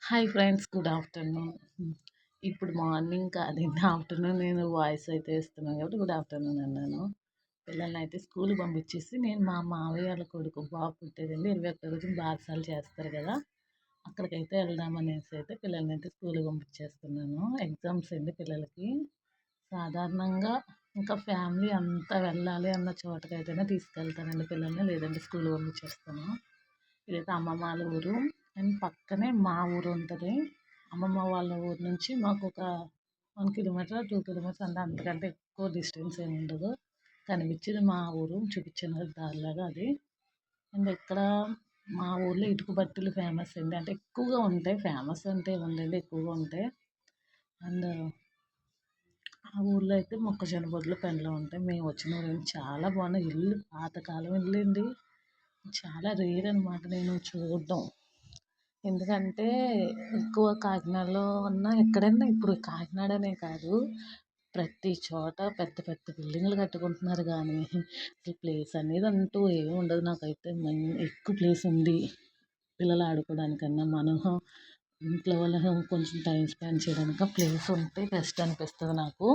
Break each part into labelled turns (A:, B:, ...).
A: Hi friends, good afternoon. ఇప్పుడు morning కాదండి, afternoon నేను వాయిస్ అయితే ఇస్తున్నాను కాబట్టి గుడ్ ఆఫ్టర్నూన్ అన్నాను. పిల్లల్ని అయితే స్కూల్కి పంపించేసి నేను మా మావయ్య వాళ్ళ కొడుకు బాబు పుట్టేదండి 21 రోజున బారసాలు చేస్తారు కదా, అక్కడికైతే వెళ్దామనేసి అయితే పిల్లల్ని అయితే స్కూల్కి పంపించేస్తున్నాను. ఎగ్జామ్స్ అండి పిల్లలకి. సాధారణంగా ఇంకా ఫ్యామిలీ అంతా వెళ్ళాలి అన్న చోటకైతేనే తీసుకెళ్తానండి పిల్లల్ని, లేదంటే స్కూల్కి పంపించేస్తాను. ఇదైతే అమ్మమ్మ వాళ్ళ ఊరు. అండ్ పక్కనే మా ఊరు ఉంటుంది. అమ్మమ్మ వాళ్ళ ఊరు నుంచి మాకు ఒక 1 కిలోమీటర్ 2 కిలోమీటర్స్ అంటే అంతకంటే ఎక్కువ డిస్టెన్స్ ఏమి ఉండదు. కనిపించేది మా ఊరు, చూపించిన దారిలాగా అది. అండ్ ఇక్కడ మా ఊర్లో ఇటుక బట్టలు ఫేమస్ అండి, అంటే ఎక్కువగా ఉంటాయి. ఫేమస్ అంటే ఉండండి, ఎక్కువగా ఉంటాయి. అండ్ ఆ ఊర్లో అయితే మొక్కజొన్న బొడ్లు పెండ్లు ఉంటాయి. మేము వచ్చిన ఊరు చాలా బాగున్నాయి. ఇల్లు పాతకాలం ఇల్లు అండి, చాలా రేర్ అనమాట నేను చూడడం. ఎందుకంటే ఎక్కువ కాకినాడలో ఉన్న ఎక్కడైనా ఇప్పుడు కాకినాడనే కాదు, ప్రతి చోట పెద్ద పెద్ద బిల్డింగ్లు కట్టుకుంటున్నారు కానీ అసలు ప్లేస్ అనేది అంటూ ఏమి ఉండదు. నాకైతే ఎక్కువ ప్లేస్ ఉంది పిల్లలు ఆడుకోవడానికన్నా, మనం ఇంట్లో వాళ్ళని కొంచెం టైం స్పెండ్ చేయడానికి ప్లేస్ ఉంటే బెస్ట్ అనిపిస్తుంది నాకు.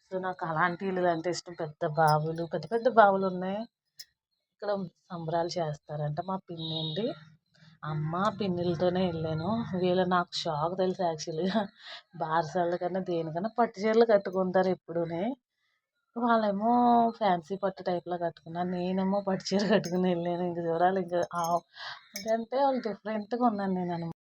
A: సో నాకు అలాంటి ఇల్లు అంటే ఇష్టం. పెద్ద బావులు, పెద్ద పెద్ద బావులు ఉన్నాయి. ఇక్కడ సంబరాలు చేస్తారంట. మా పిన్ని అండి, అమ్మ పిన్నిలతోనే వెళ్ళాను. వీళ్ళు నాకు షాక్ తెలుసు యాక్చువల్గా. బారసాల కన్నా దేనికన్నా పట్టు చీరలు కట్టుకుంటారు ఎప్పుడూనే. వాళ్ళేమో ఫ్యాన్సీ పట్టు టైప్లో కట్టుకున్నారు, నేనేమో పట్టు చీర కట్టుకుని వెళ్ళాను. ఇంక చూడాలి ఇంకా అంటే వాళ్ళు డిఫరెంట్గా ఉన్నాను నేను అనమాట.